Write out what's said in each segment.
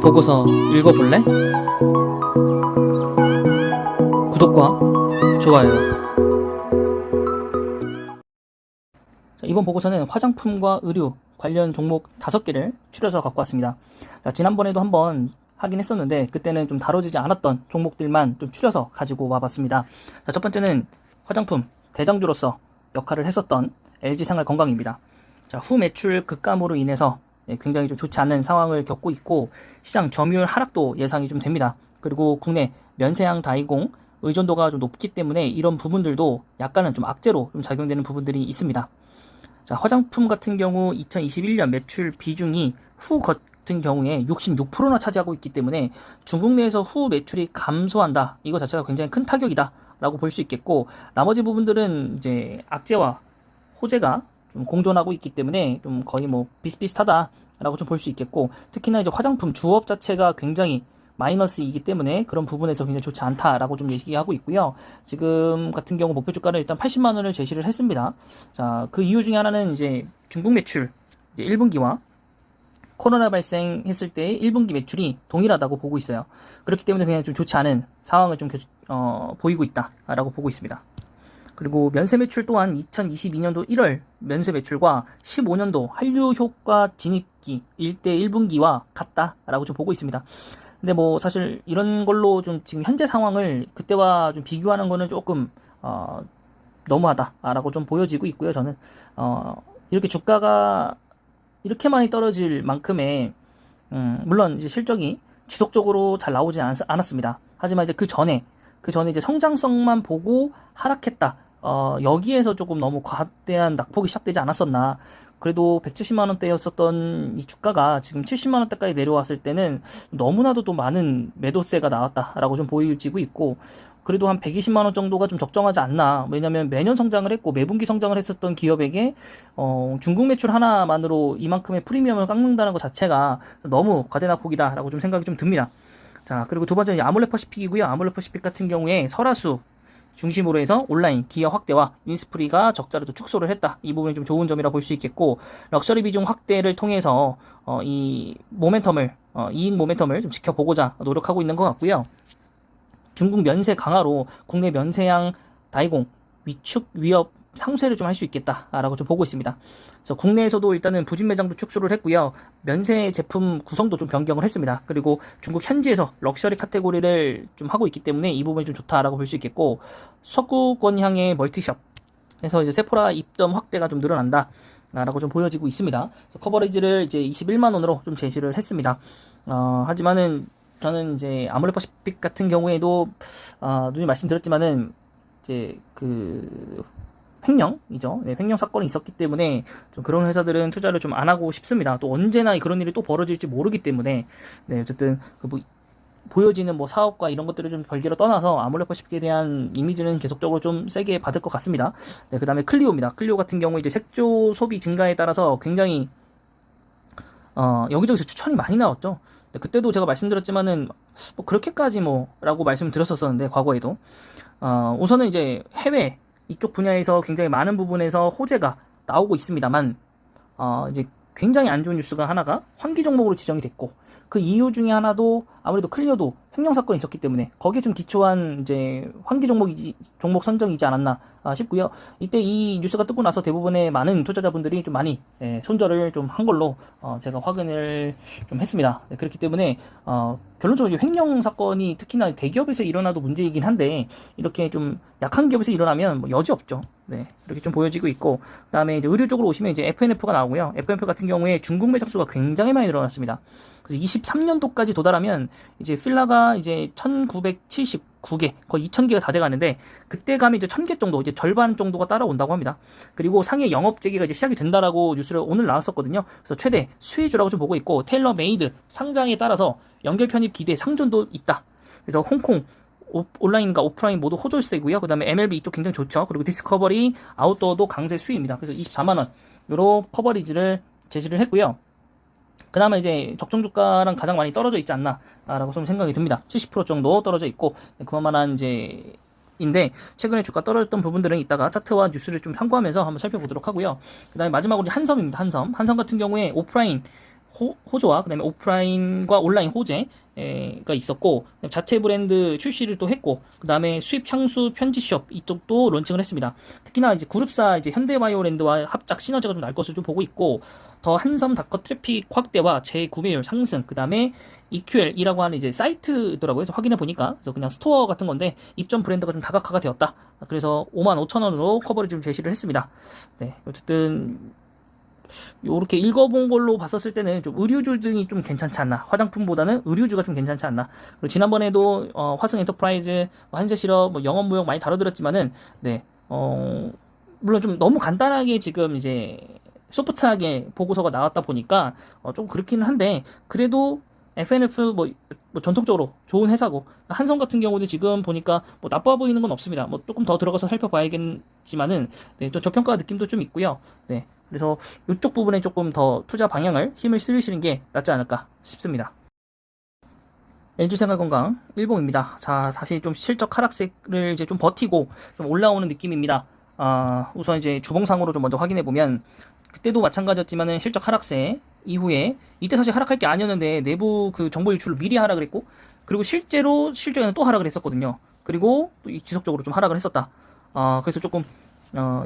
보고서 읽어볼래? 구독과 좋아요. 자, 이번 보고서는 화장품과 의류 관련 종목 5개를 추려서 갖고 왔습니다. 자, 지난번에도 한번 하긴 했었는데 그때는 좀 다뤄지지 않았던 종목들만 좀 추려서 가지고 와봤습니다. 자, 첫 번째는 화장품 대장주로서 역할을 했었던 LG생활건강입니다. 자, 후 매출 급감으로 인해서 굉장히 좀 좋지 않은 상황을 겪고 있고 시장 점유율 하락도 예상이 좀 됩니다. 그리고 국내 면세양 다이공 의존도가 좀 높기 때문에 이런 부분들도 약간은 좀 악재로 좀 작용되는 부분들이 있습니다. 자, 화장품 같은 경우 2021년 매출 비중이 후 같은 경우에 66%나 차지하고 있기 때문에 중국 내에서 후 매출이 감소한다. 이거 자체가 굉장히 큰 타격이다 라고 볼 수 있겠고, 나머지 부분들은 이제 악재와 호재가 좀 공존하고 있기 때문에 좀 거의 뭐 비슷비슷하다라고 좀 볼 수 있겠고, 특히나 이제 화장품 주업 자체가 굉장히 마이너스이기 때문에 그런 부분에서 굉장히 좋지 않다라고 좀 얘기하고 있고요. 지금 같은 경우 목표 주가를 일단 80만 원을 제시를 했습니다. 자, 그 이유 중에 하나는 이제 중국 매출 이제 1분기와 코로나 발생했을 때 1분기 매출이 동일하다고 보고 있어요. 그렇기 때문에 그냥 좀 좋지 않은 상황을 좀 보이고 있다라고 보고 있습니다. 그리고 면세 매출 또한 2022년도 1월 면세 매출과 15년도 한류 효과 진입기 1대 1분기와 같다라고 좀 보고 있습니다. 근데 뭐 사실 이런 걸로 좀 지금 현재 상황을 그때와 좀 비교하는 거는 조금 너무하다라고 좀 보여지고 있고요. 저는 이렇게 주가가 이렇게 많이 떨어질 만큼의 물론 이제 실적이 지속적으로 잘 나오지 않았습니다. 하지만 이제 그 전에 이제 성장성만 보고 하락했다. 여기에서 조금 너무 과대한 낙폭이 시작되지 않았었나. 그래도 170만 원대였었던 이 주가가 지금 70만 원대까지 내려왔을 때는 너무나도 또 많은 매도세가 나왔다라고 좀 보여지고 있고, 그래도 한 120만 원 정도가 좀 적정하지 않나. 왜냐면 매년 성장을 했고 매분기 성장을 했었던 기업에게 중국 매출 하나만으로 이만큼의 프리미엄을 깎는다는 것 자체가 너무 과대낙폭이다라고 좀 생각이 좀 듭니다. 자, 그리고 두 번째는 아몰레퍼시픽이고요. 아몰레퍼시픽 같은 경우에 설화수 중심으로 해서 온라인 기여 확대와 인스프리가 적자를 또 축소를 했다. 이 부분이 좀 좋은 점이라고 볼 수 있겠고, 럭셔리 비중 확대를 통해서 이 모멘텀을 이익 모멘텀을 좀 지켜보고자 노력하고 있는 것 같고요. 중국 면세 강화로 국내 면세양 다이공 위축 위협 상쇄를 좀 할 수 있겠다라고 좀 보고 있습니다. 그래서 국내에서도 일단은 부진 매장도 축소를 했고요. 면세 제품 구성도 좀 변경을 했습니다. 그리고 중국 현지에서 럭셔리 카테고리를 좀 하고 있기 때문에 이 부분이 좀 좋다라고 볼 수 있겠고, 서구권향의 멀티숍 에서 이제 세포라 입점 확대가 좀 늘어난다 라고 좀 보여지고 있습니다. 그래서 커버리지를 이제 21만 원으로 좀 제시를 했습니다. 하지만은 저는 이제 아몰레퍼시픽 같은 경우에도 누님 말씀드렸지만은 이제 그 횡령이죠. 네, 횡령 사건이 있었기 때문에 좀 그런 회사들은 투자를 좀 안 하고 싶습니다. 또 언제나 그런 일이 또 벌어질지 모르기 때문에, 네, 어쨌든 그 뭐 보여지는 뭐 사업과 이런 것들을 좀 별개로 떠나서 아몰레퍼시픽에 대한 이미지는 계속적으로 좀 세게 받을 것 같습니다. 네, 그다음에 클리오입니다. 클리오 같은 경우 이제 색조 소비 증가에 따라서 굉장히 여기저기서 추천이 많이 나왔죠. 네, 그때도 제가 말씀드렸지만은 뭐 그렇게까지 뭐라고 말씀드렸었는데 과거에도 우선은 이제 해외 이쪽 분야에서 굉장히 많은 부분에서 호재가 나오고 있습니다만, 이제 굉장히 안 좋은 뉴스가 하나가 환기 종목으로 지정이 됐고, 그 이유 중에 하나도 아무래도 클리어도 횡령 사건이 있었기 때문에 거기에 좀 기초한 이제 환기 종목 선정이지 않았나 싶고요. 이때 이 뉴스가 뜨고 나서 대부분의 많은 투자자분들이 좀 많이 손절을 좀 한 걸로 제가 확인을 좀 했습니다. 네, 그렇기 때문에 결론적으로 횡령 사건이 특히나 대기업에서 일어나도 문제이긴 한데 이렇게 좀 약한 기업에서 일어나면 뭐 여지 없죠. 네, 이렇게 좀 보여지고 있고, 그다음에 이제 의류 쪽으로 오시면 이제 FNF가 나오고요. FNF 같은 경우에 중국 매장수가 굉장히 많이 늘어났습니다. 그래서 23년도까지 도달하면 이제 필라가 이제 1979개, 거의 2000개가 다 돼가는데, 그때 가면 이제 1000개 정도, 이제 절반 정도가 따라온다고 합니다. 그리고 상해 영업 재개가 이제 시작이 된다라고 뉴스를 오늘 나왔었거든요. 그래서 최대 수혜주라고 좀 보고 있고, 테일러 메이드 상장에 따라서 연결 편입 기대 상존도 있다. 그래서 홍콩 온라인과 오프라인 모두 호조세고요. 그 다음에 MLB 이쪽 굉장히 좋죠. 그리고 디스커버리 아웃도어도 강세 수위입니다. 그래서 24만원 요로 커버리지를 제시를 했고요. 그 다음에 이제 적정 주가랑 가장 많이 떨어져 있지 않나 라고 좀 생각이 듭니다. 70% 정도 떨어져 있고, 그만한 이제 인데 최근에 주가 떨어졌던 부분들은 이따가 차트와 뉴스를 좀 참고하면서 한번 살펴보도록 하고요. 그 다음에 마지막으로 한섬입니다. 한섬 같은 경우에 오프라인 호조와 그다음에 오프라인과 온라인 호재가 있었고, 자체 브랜드 출시를 또 했고, 그다음에 수입 향수 편지숍 이쪽도 론칭을 했습니다. 특히나 이제 그룹사 이제 현대바이오랜드와 합작 시너지가 좀 날 것을 좀 보고 있고, 더 한섬 닷컴 트래픽 확대와 재구매율 상승, 그다음에 EQL이라고 하는 이제 사이트더라고요. 확인해 보니까. 그래서 그냥 스토어 같은 건데 입점 브랜드가 좀 다각화가 되었다. 그래서 55,000원으로 커버를 좀 제시를 했습니다. 네, 어쨌든 요렇게 읽어본 걸로 봤었을 때는 좀 의류주 등이 좀 괜찮지 않나, 화장품보다는 의류주가 좀 괜찮지 않나. 그리고 지난번에도 화승 엔터프라이즈, 한세실업, 영업무역 많이 다뤄드렸지만은, 네, 물론 좀 너무 간단하게 지금 이제 소프트하게 보고서가 나왔다 보니까 좀 그렇기는 한데, 그래도 FNF 뭐 전통적으로 좋은 회사고, 한성 같은 경우는 지금 보니까 뭐 나빠 보이는 건 없습니다. 뭐 조금 더 들어가서 살펴봐야겠지만은, 네, 또 저평가 느낌도 좀 있고요. 네, 그래서 이쪽 부분에 조금 더 투자 방향을 힘을 쓰시는 게 낫지 않을까 싶습니다. LG생활건강 일봉입니다. 자, 다시 좀 실적 하락세를 이제 좀 버티고 좀 올라오는 느낌입니다. 우선 이제 주봉상으로 좀 먼저 확인해 보면, 그때도 마찬가지였지만은 실적 하락세 이후에, 이때 사실 하락할 게 아니었는데 내부 그 정보 유출을 미리 하락을 했고, 그리고 실제로 실적에는 또 하락을 했었거든요. 그리고 또 지속적으로 좀 하락을 했었다. 그래서 조금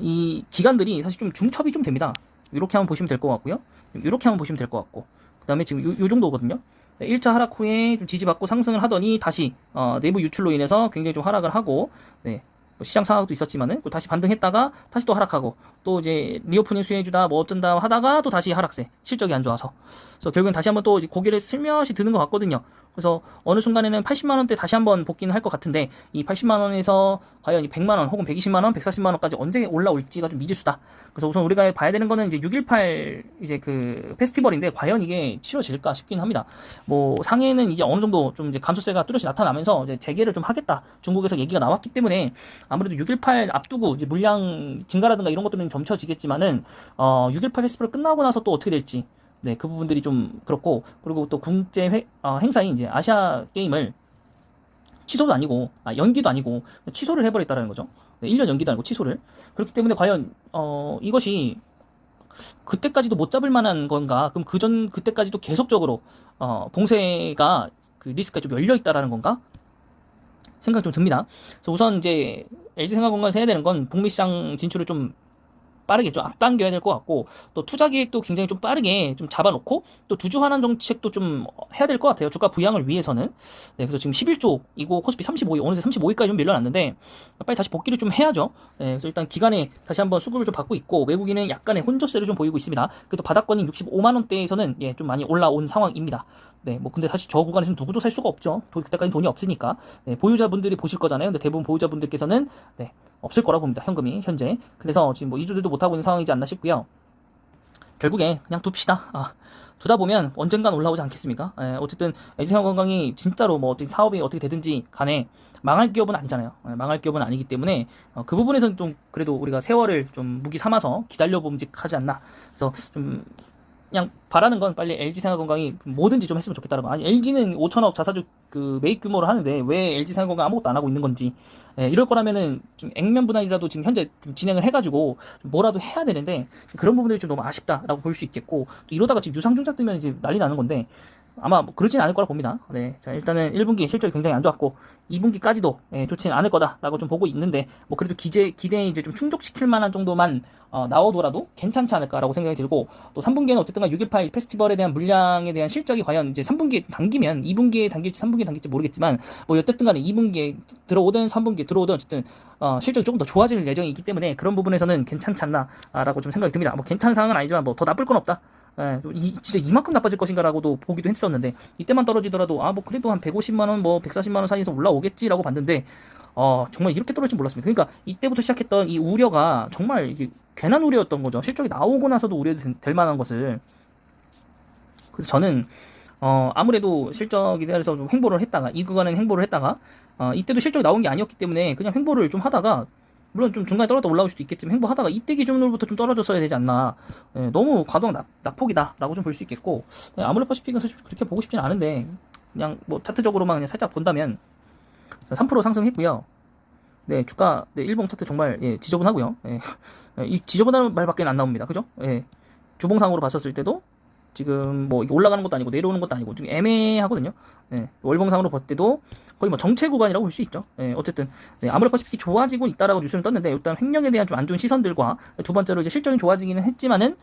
이 기간들이 사실 좀 중첩이 좀 됩니다. 이렇게 한번 보시면 될 것 같고요. 이렇게 한번 보시면 될 것 같고, 그 다음에 지금 요 정도거든요. 1차 하락 후에 좀 지지받고 상승을 하더니 다시 내부 유출로 인해서 굉장히 좀 하락을 하고, 네, 뭐 시장 상황도 있었지만은 다시 반등했다가 다시 또 하락하고, 또 이제 리오프닝 수혜주다 뭐 어쩐다 하다가 또 다시 하락세, 실적이 안 좋아서. 그래서 결국엔 다시 한번 또 고개를 슬며시 드는 것 같거든요. 그래서 어느 순간에는 80만원대 다시 한번 복귀는 할 것 같은데, 이 80만원에서 과연 이 100만원 혹은 120만원, 140만원까지 언제 올라올지가 좀 미지수다. 그래서 우선 우리가 봐야 되는 거는 이제 6.18 이제 그 페스티벌인데, 과연 이게 치러질까 싶긴 합니다. 뭐 상해는 이제 어느 정도 좀 이제 감소세가 뚜렷이 나타나면서 이제 재개를 좀 하겠다, 중국에서 얘기가 나왔기 때문에, 아무래도 6.18 앞두고 이제 물량 증가라든가 이런 것들은 점쳐지겠지만은 6.18 페스티벌 끝나고 나서 또 어떻게 될지, 네, 그 부분들이 좀 그렇고, 그리고 또 국제 행사인 이제 아시아 게임을 취소도 아니고, 연기도 아니고 취소를 해버렸다라는 거죠. 네, 1년 연기도 아니고 취소를. 그렇기 때문에 과연 이것이 그때까지도 못 잡을 만한 건가? 그럼 그때까지도 계속적으로 봉쇄가 그 리스크가 좀 열려 있다라는 건가? 생각이 좀 듭니다. 그래서 우선 이제 LG생활건강에서 해야 되는 건 북미 시장 진출을 좀 빠르게 좀 앞당겨야 될 것 같고, 또 투자 계획도 굉장히 좀 빠르게 좀 잡아놓고, 또 주주 환원 정책도 좀 해야 될 것 같아요. 주가 부양을 위해서는. 네, 그래서 지금 11조이고 코스피 35위, 어느새 35위까지 좀 밀려났는데 빨리 다시 복귀를 좀 해야죠. 네, 그래서 일단 기간에 다시 한번 수급을 좀 받고 있고, 외국인은 약간의 혼조세를 좀 보이고 있습니다. 그래도 바닥권인 65만 원대에서는 예, 좀 많이 올라온 상황입니다. 네, 뭐 근데 사실 저 구간에서는 누구도 살 수가 없죠. 그때까지 돈이 없으니까. 네, 보유자분들이 보실 거잖아요. 근데 대부분 보유자분들께서는 네, 없을 거라고 봅니다. 현금이 현재. 그래서 지금 뭐 이주들도 못하고 있는 상황이지 않나 싶고요. 결국에 그냥 둡시다. 두다 보면 언젠간 올라오지 않겠습니까? 어쨌든 LG생활건강이 진짜로 뭐 어떤 사업이 어떻게 되든지 간에 망할 기업은 아니잖아요. 망할 기업은 아니기 때문에 그 부분에서는 좀 그래도 우리가 세월을 좀 무기 삼아서 기다려 봄직하지 않나. 그래서 좀 그냥 바라는 건 빨리 LG생활건강이 뭐든지 좀 했으면 좋겠다라고. 아니, LG는 5천억 자사주 그 매입 규모로 하는데 왜 LG생활건강 아무것도 안 하고 있는 건지. 이럴 거라면은 좀 액면 분할이라도 지금 현재 좀 진행을 해가지고 좀 뭐라도 해야 되는데, 그런 부분들이 좀 너무 아쉽다라고 볼 수 있겠고, 또 이러다가 지금 유상증자 뜨면 이제 난리 나는 건데 아마 뭐 그러진 않을 거라 봅니다. 네, 자, 일단은 1분기 실적이 굉장히 안 좋았고 2분기까지도 좋지는 않을 거다라고 좀 보고 있는데, 뭐 그래도 기대에 이제 좀 충족시킬 만한 정도만 나오더라도 괜찮지 않을까라고 생각이 들고, 또 3분기에는 어쨌든 6.18 페스티벌에 대한 물량에 대한 실적이 과연 이제 3분기에 당기면 2분기에 당길지 3분기에 당길지 모르겠지만, 뭐 어쨌든 간에 2분기에 들어오든 3분기에 들어오든 어쨌든 실적이 조금 더 좋아질 예정이기 때문에 그런 부분에서는 괜찮지 않나라고 좀 생각이 듭니다. 뭐 괜찮은 상황은 아니지만 뭐 더 나쁠 건 없다. 진짜 이만큼 나빠질 것인가라고도 보기도 했었는데, 이때만 떨어지더라도 뭐 그래도 한 150만 원, 뭐 140만 원 사이에서 올라오겠지라고 봤는데 정말 이렇게 떨어질 줄 몰랐습니다. 그러니까 이때부터 시작했던 이 우려가 정말 이게 괜한 우려였던 거죠. 실적이 나오고 나서도 우려될 만한 것을. 그래서 저는 아무래도 실적에 대해서 좀 횡보를 했다가, 이 구간은 횡보를 했다가 이때도 실적이 나온 게 아니었기 때문에 그냥 횡보를 좀 하다가, 물론 좀 중간에 떨어졌다 올라올 수도 있겠지만 횡보하다가 이때 기준으로부터 좀 떨어졌어야 되지 않나. 너무 과도한 낙폭이다라고 좀 볼 수 있겠고, 아모레퍼시픽은 사실 그렇게 보고 싶진 않은데, 그냥 뭐 차트적으로만 그냥 살짝 본다면 3% 상승했고요. 네, 주가, 네, 일봉 차트 정말 지저분하고요. 이 지저분한 말밖에 안 나옵니다. 그죠? 주봉상으로 봤었을 때도 지금 뭐 올라가는 것도 아니고 내려오는 것도 아니고 좀 애매하거든요. 네, 월봉상으로 볼 때도 거의 뭐 정체 구간이라고 볼 수 있죠. 네, 어쨌든 네, 아모레퍼시픽이 좋아지고 있다라고 뉴스는 떴는데 일단 횡령에 대한 좀 안 좋은 시선들과 두 번째로 이제 실적이 좋아지기는 했지만은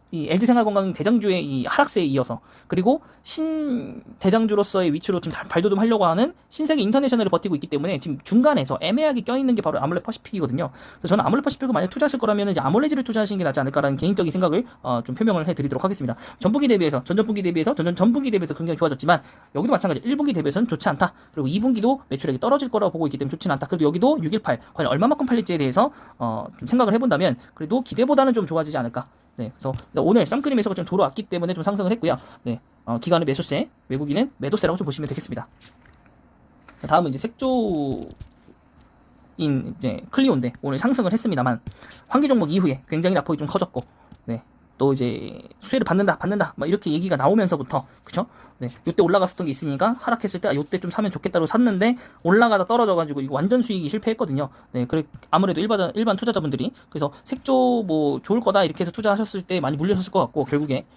이 LG생활건강 대장주의 이 하락세에 이어서 그리고 신 대장주로서의 위치로 좀 발돋움하려고 하는 신세계 인터내셔널을 버티고 있기 때문에 지금 중간에서 애매하게 껴있는 게 바로 아몰레퍼시픽이거든요. 그래서 저는 아몰레퍼시픽을 만약 투자하실 거라면 이제 아몰레즈를 투자하시는 게 낫지 않을까라는 개인적인 생각을 좀 표명을 해드리도록 하겠습니다. 전분기 대비해서 전전분기 대비해서 전분기 대비해서 굉장히 좋아졌지만 여기도 마찬가지 1분기 대비해서는 좋지 않다. 그리고 2분기도 매출액이 떨어질 거라고 보고 있기 때문에 좋지는 않다. 그래도 여기도 618 과연 얼마만큼 팔릴지에 대해서 좀 생각을 해본다면 그래도 기대보다는 좀 좋아지지 않을까. 네, 그래서 오늘 쌍크림 매수가 좀 들어왔기 때문에 좀 상승을 했고요. 네, 기관은 매수세, 외국인은 매도세라고 좀 보시면 되겠습니다. 다음은 이제 색조인 이제 클리오인데 오늘 상승을 했습니다만 환기 종목 이후에 굉장히 낙폭이 좀 커졌고, 네, 또 이제 수혜를 받는다 막 이렇게 얘기가 나오면서부터 그쵸? 네, 요때 올라갔었던 게 있으니까 하락했을 때 요때 좀 사면 좋겠다고 샀는데 올라가다 떨어져가지고 이거 완전 수익이 실패했거든요. 네, 그래 아무래도 일반 투자자분들이 그래서 색조 뭐 좋을 거다 이렇게 해서 투자하셨을 때 많이 물려셨을 것 같고 결국에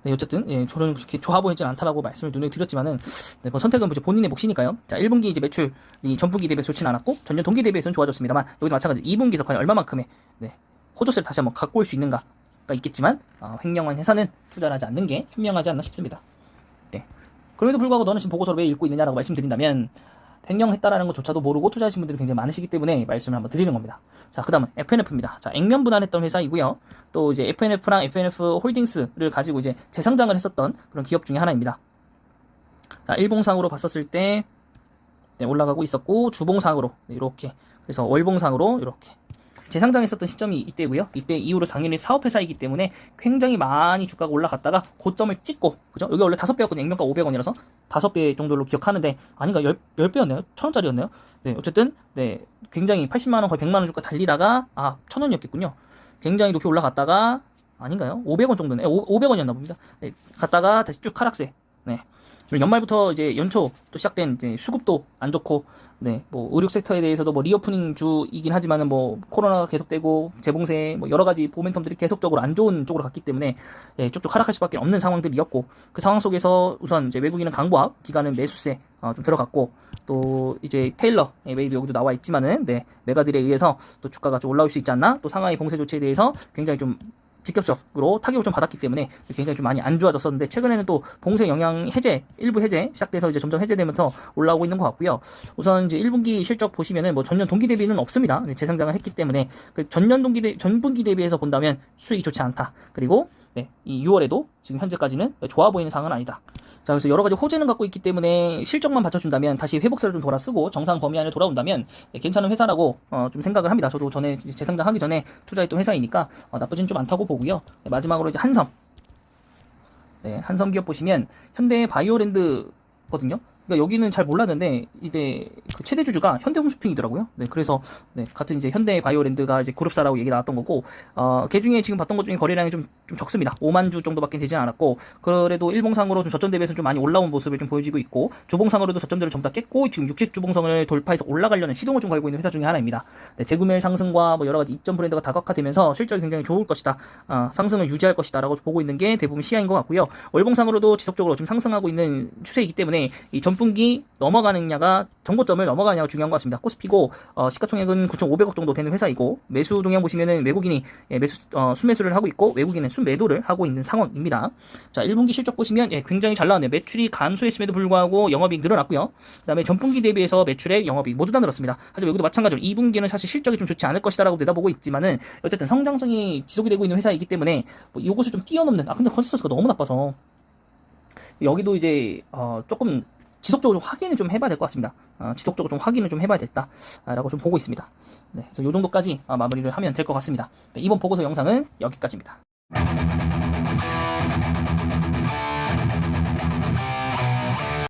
네, 어쨌든 예, 저는 그렇게 좋아 보이진 않다라고 말씀을 눈에 드렸지만은 네, 뭐 선택은 이제 본인의 몫이니까요. 자, 1분기 이제 매출이 전분기 대비해서 좋지는 않았고 전년 동기 대비해서는 좋아졌습니다만 여기도 마찬가지 2분기에서 과연 얼마만큼의 네, 호조세를 다시 한번 갖고 올 수 있는가가 있겠지만 횡령한 회사는 투자를 하지 않는 게 현명하지 않나 싶습니다. 네. 그럼에도 불구하고 너는 지금 보고서를 왜 읽고 있느냐라고 말씀드린다면 횡령했다라는 것조차도 모르고 투자하신 분들이 굉장히 많으시기 때문에 말씀을 한번 드리는 겁니다. 자, 그 다음은 FNF입니다. 자, 액면 분할했던 회사이고요. 또 이제 FNF랑 FNF 홀딩스를 가지고 이제 재상장을 했었던 그런 기업 중에 하나입니다. 자, 일봉상으로 봤었을 때 네, 올라가고 있었고 주봉상으로 네, 이렇게 그래서 월봉상으로 이렇게 재상장했었던 시점이 이때고요. 이때 이후로 당연히 사업회사이기 때문에 굉장히 많이 주가가 올라갔다가 고점을 찍고 그죠? 여기 원래 5배였거든요. 액면가 500원이라서 5배 정도로 기억하는데 아닌가 10배였네요. 1000원짜리였네요. 네, 어쨌든 네, 굉장히 80만원 거의 100만원 주가 달리다가 1000원이었겠군요. 굉장히 높이 올라갔다가 아닌가요? 500원 정도네. 500원이었나 봅니다. 네, 갔다가 다시 쭉 하락세. 네. 연말부터 이제 연초 또 시작된 이제 수급도 안 좋고 네, 뭐 의료 섹터에 대해서도 뭐 리오프닝 주이긴 하지만은 뭐 코로나가 계속되고 재봉세 뭐 여러 가지 모멘텀들이 계속적으로 안 좋은 쪽으로 갔기 때문에 예, 쭉쭉 하락할 수밖에 없는 상황들이었고 그 상황 속에서 우선 이제 외국인은 강보합, 기관은 매수세 좀 들어갔고 또 이제 테일러 웨이브 여기도 나와 있지만은 네, 메가들에 의해서 또 주가가 좀 올라올 수 있지 않나? 또 상하이 봉쇄 조치에 대해서 굉장히 좀 직접적으로 타격을 좀 받았기 때문에 굉장히 좀 많이 안 좋아졌었는데 최근에는 또 봉쇄 영향 해제 일부 해제 시작돼서 이제 점점 해제되면서 올라오고 있는 것 같고요. 우선 이제 1분기 실적 보시면은 뭐 전년 동기 대비는 없습니다. 재상장을 했기 때문에 그 전분기 대비해서 본다면 수익이 좋지 않다. 그리고 네, 이 6월에도 지금 현재까지는 좋아 보이는 상황은 아니다. 자, 그래서 여러 가지 호재는 갖고 있기 때문에 실적만 받쳐준다면 다시 회복세를 좀 돌아쓰고 정상 범위 안에 돌아온다면 네, 괜찮은 회사라고 좀 생각을 합니다. 저도 전에 재상장하기 전에 투자했던 회사이니까 나쁘진 좀 않다고 보고요. 네, 마지막으로 이제 한섬. 네, 한섬 기업 보시면 현대 바이오랜드거든요. 그러니까 여기는 잘 몰랐는데 이제 그 최대 주주가 현대홈쇼핑이더라고요. 네, 그래서 네, 같은 이제 현대 바이오랜드가 이제 그룹사라고 얘기 나왔던 거고, 그 중에 지금 봤던 것 중에 거래량이 좀 적습니다. 5만 주 정도밖에 되지 않았고, 그래도 일봉상으로 좀 저점 대비해서 좀 많이 올라온 모습을 좀 보여주고 있고, 주봉상으로도 저점들을 전부 다 깼고, 지금 60 주봉선을 돌파해서 올라가려는 시동을 좀 걸고 있는 회사 중에 하나입니다. 네, 재구매 상승과 뭐 여러 가지 입점 브랜드가 다각화되면서 실적이 굉장히 좋을 것이다, 상승을 유지할 것이다라고 보고 있는 게 대부분 시야인 것 같고요. 월봉상으로도 지속적으로 좀 상승하고 있는 추세이기 때문에 이 전분기 넘어가느냐가 정고점을 넘어가느냐가 중요한 것 같습니다. 코스피고 시가총액은 9,500억 정도 되는 회사이고 매수 동향 보시면은 외국인이 순매수를 하고 있고 외국인은 순매도를 하고 있는 상황입니다. 자, 1분기 실적 보시면 굉장히 잘 나왔네요. 매출이 감소했음에도 불구하고 영업이익 늘어났고요. 그다음에 전분기 대비해서 매출액, 영업이익 모두 다 늘었습니다. 하지만 여기도 마찬가지로 2분기는 사실 실적이 좀 좋지 않을 것이다라고 내다보고 있지만은 어쨌든 성장성이 지속이 되고 있는 회사이기 때문에 뭐 이것을 좀 뛰어넘는 근데 컨센서스가 너무 나빠서 여기도 이제 조금 지속적으로 좀 확인을 좀 해봐야 될 것 같습니다. 지속적으로 좀 확인을 좀 해봐야 됐다라고 좀 보고 있습니다. 네, 그래서 이 정도까지 마무리를 하면 될 것 같습니다. 네, 이번 보고서 영상은 여기까지입니다.